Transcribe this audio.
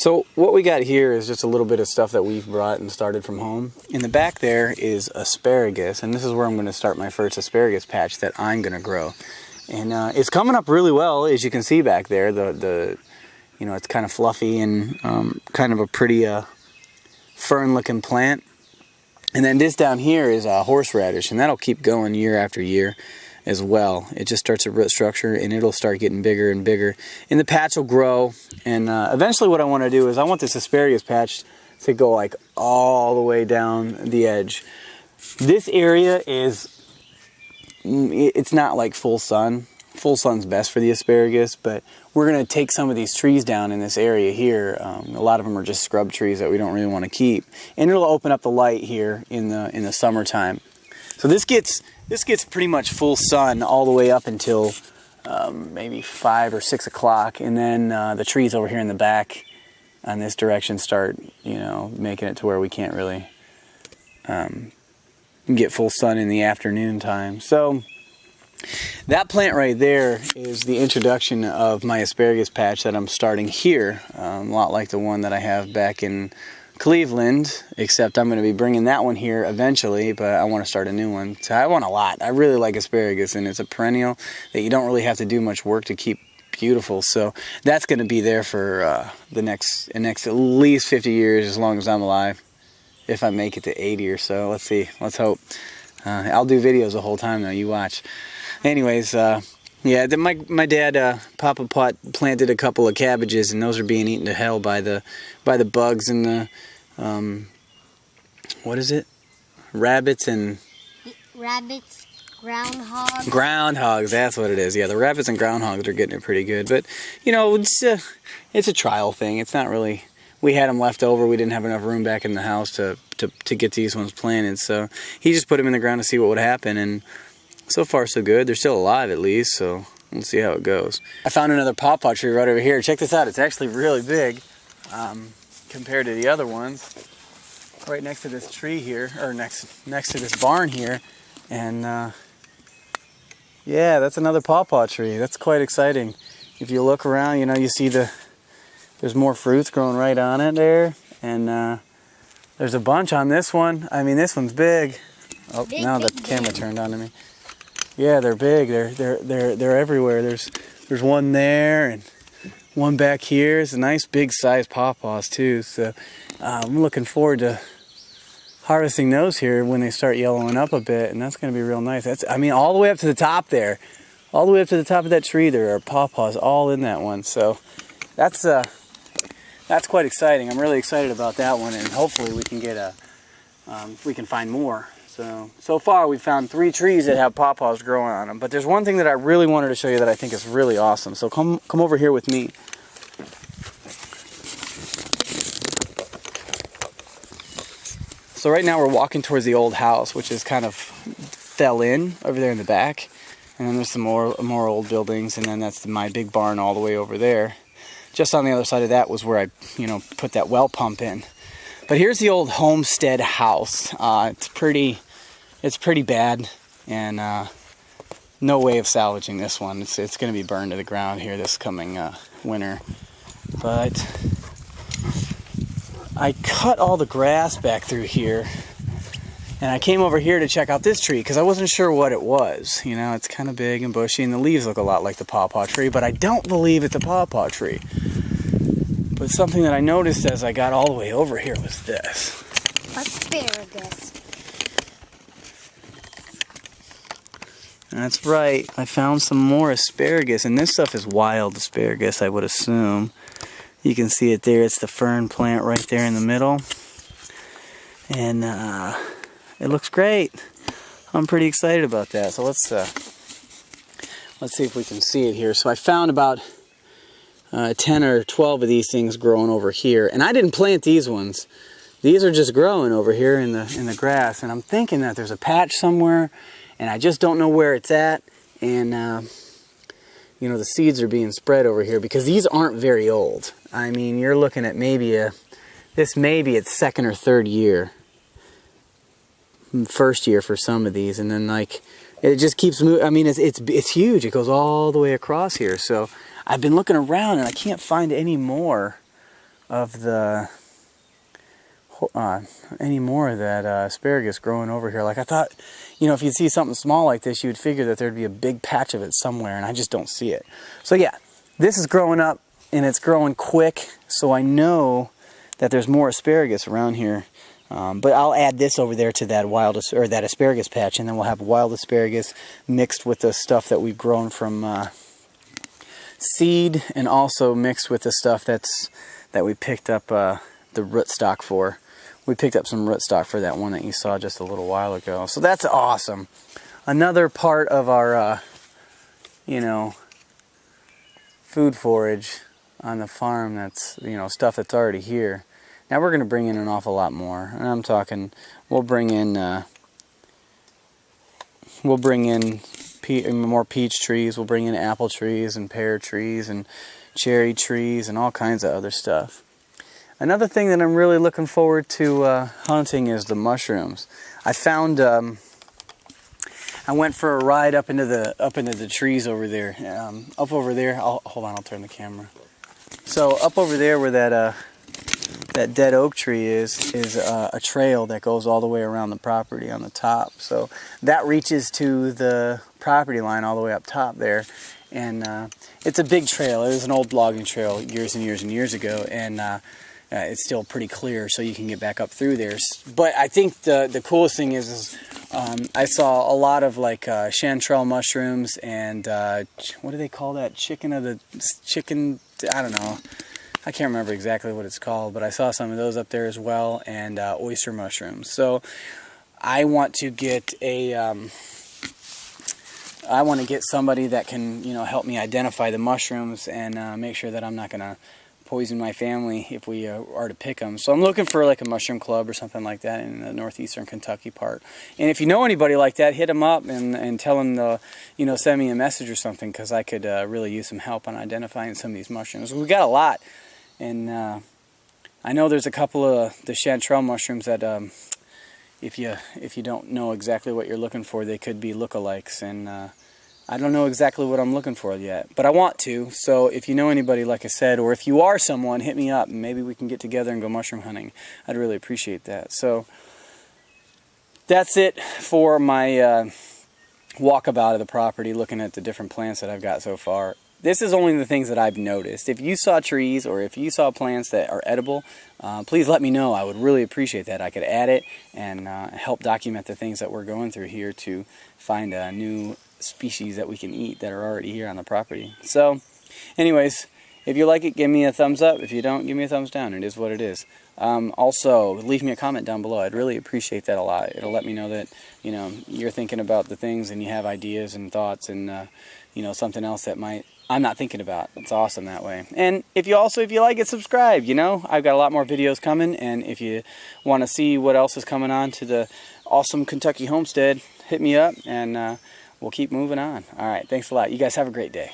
So what we got here is just a little bit of stuff that we've brought and started from home. In the back there is asparagus, and this is where I'm going to start my first asparagus patch that I'm going to grow. And it's coming up really well, as you can see back there. You know, it's kind of fluffy and kind of a pretty fern-looking plant. And then this down here is horseradish, and that'll keep going year after year as well. It just starts a root structure, and it'll start getting bigger and bigger. And the patch will grow, and eventually what I want to do is I want this asparagus patch to go like all the way down the edge. This area it's not like full sun. Full sun's best for the asparagus, but we're going to take some of these trees down in this area here. A lot of them are just scrub trees that we don't really want to keep. And it'll open up the light here in the summertime. So this gets pretty much full sun all the way up until maybe 5 or 6 o'clock, and then the trees over here in the back on this direction start, you know, making it to where we can't really get full sun in the afternoon time. So that plant right there is the introduction of my asparagus patch that I'm starting here. A lot like the one that I have back in Cleveland, except I'm going to be bringing that one here eventually, but I want to start a new one. So I want a lot. I really like asparagus, and it's a perennial that you don't really have to do much work to keep beautiful. So that's going to be there for the next at least 50 years, as long as I'm alive. If I make it to 80 or so. Let's see. Let's hope. I'll do videos the whole time, though. You watch. Anyways, yeah, my dad, Pawpaw, planted a couple of cabbages, and those are being eaten to hell by the bugs and the, what is it? Rabbits, groundhogs. Groundhogs, that's what it is. Yeah, the rabbits and groundhogs are getting it pretty good. But, you know, it's a trial thing. It's not really... We had them left over. We didn't have enough room back in the house to get these ones planted. So he just put them in the ground to see what would happen, and so far so good. They're still alive at least, so we'll see how it goes. I found another pawpaw tree right over here. Check this out. It's actually really big compared to the other ones. Right next to this tree here, or next to this barn here. And yeah, that's another pawpaw tree. That's quite exciting. If you look around, you know, you see there's more fruits growing right on it there. And there's a bunch on this one. I mean, this one's big. Oh, now the camera turned on to me. Yeah, they're big. They're everywhere. There's one there and one back here. It's a nice big size pawpaws too. So I'm looking forward to harvesting those here when they start yellowing up a bit, and that's going to be real nice. I mean, all the way up to the top there, all the way up to the top of that tree, there are pawpaws all in that one. So that's quite exciting. I'm really excited about that one, and hopefully we can get we can find more. So far we've found 3 trees that have pawpaws growing on them. But there's one thing that I really wanted to show you that I think is really awesome. So come over here with me. So right now we're walking towards the old house, which is kind of fell in over there in the back. And then there's some more old buildings, and then that's my big barn all the way over there. Just on the other side of that was where I, you know, put that well pump in. But here's the old Homestead house. It's pretty bad, and no way of salvaging this one. It's going to be burned to the ground here this coming winter. But I cut all the grass back through here, and I came over here to check out this tree because I wasn't sure what it was. You know, it's kind of big and bushy, and the leaves look a lot like the pawpaw tree, but I don't believe it's a pawpaw tree. But something that I noticed as I got all the way over here was this. Asparagus. That's right. I found some more asparagus, and this stuff is wild asparagus, I would assume. You can see it there. It's the fern plant right there in the middle. And it looks great. I'm pretty excited about that. So let's see if we can see it here. So I found about 10 or 12 of these things growing over here, and I didn't plant these ones. These are just growing over here in the grass, and I'm thinking that there's a patch somewhere, and I just don't know where it's at. And you know, the seeds are being spread over here because these aren't very old. I mean, you're looking at maybe this may be its 2nd or 3rd year, 1st year for some of these, and then like it just keeps moving. I mean, it's huge. It goes all the way across here. So I've been looking around and I can't find any more of the any more of that asparagus growing over here. Like I thought, you know, if you'd see something small like this, you would figure that there'd be a big patch of it somewhere, and I just don't see it. So yeah, this is growing up, and it's growing quick, so I know that there's more asparagus around here. But I'll add this over there to that that asparagus patch, and then we'll have wild asparagus mixed with the stuff that we've grown from seed, and also mixed with the stuff that we picked up the rootstock for. We picked up some rootstock for that one that you saw just a little while ago. So that's awesome. Another part of our, you know, food forage on the farm that's, you know, stuff that's already here. Now we're going to bring in an awful lot more. And I'm talking, we'll bring in more peach trees. We'll bring in apple trees and pear trees and cherry trees and all kinds of other stuff. Another thing that I'm really looking forward to hunting is the mushrooms. I found I went for a ride up into the trees over there. Up over there, hold on, I'll turn the camera. So up over there where that dead oak tree is a trail that goes all the way around the property on the top. So that reaches to the property line all the way up top there, and it's a big trail. It was an old logging trail years and years and years ago, and it's still pretty clear, so you can get back up through there. But I think the coolest thing is I saw a lot of like chanterelle mushrooms and what do they call that? Chicken, I don't know. I can't remember exactly what it's called, but I saw some of those up there as well, and oyster mushrooms. So I want to get somebody that can, you know, help me identify the mushrooms and make sure that I'm not going to poison my family if we are to pick them. So I'm looking for like a mushroom club or something like that in the northeastern Kentucky part. And if you know anybody like that, hit them up and tell them to, you know, send me a message or something, because I could really use some help on identifying some of these mushrooms. We've got a lot, and I know there's a couple of the chanterelle mushrooms that if you don't know exactly what you're looking for, they could be lookalikes, and I don't know exactly what I'm looking for yet, but I want to. So if you know anybody, like I said, or if you are someone, hit me up and maybe we can get together and go mushroom hunting. I'd really appreciate that. So that's it for my walkabout of the property, looking at the different plants that I've got so far. This is only the things that I've noticed. If you saw trees or if you saw plants that are edible, please let me know. I would really appreciate that. I could add it and help document the things that we're going through here to find a new species that we can eat that are already here on the property. So anyways, if you like it, give me a thumbs up. If you don't, give me a thumbs down. It is what it is. Also, leave me a comment down below. I'd really appreciate that a lot. It'll let me know that, you know, you're thinking about the things and you have ideas and thoughts and you know, something else that I'm not thinking about. It's awesome that way. And if you like it, subscribe. You know, I've got a lot more videos coming, and if you want to see what else is coming on to the awesome Kentucky Homestead, hit me up and we'll keep moving on. All right, thanks a lot. You guys have a great day.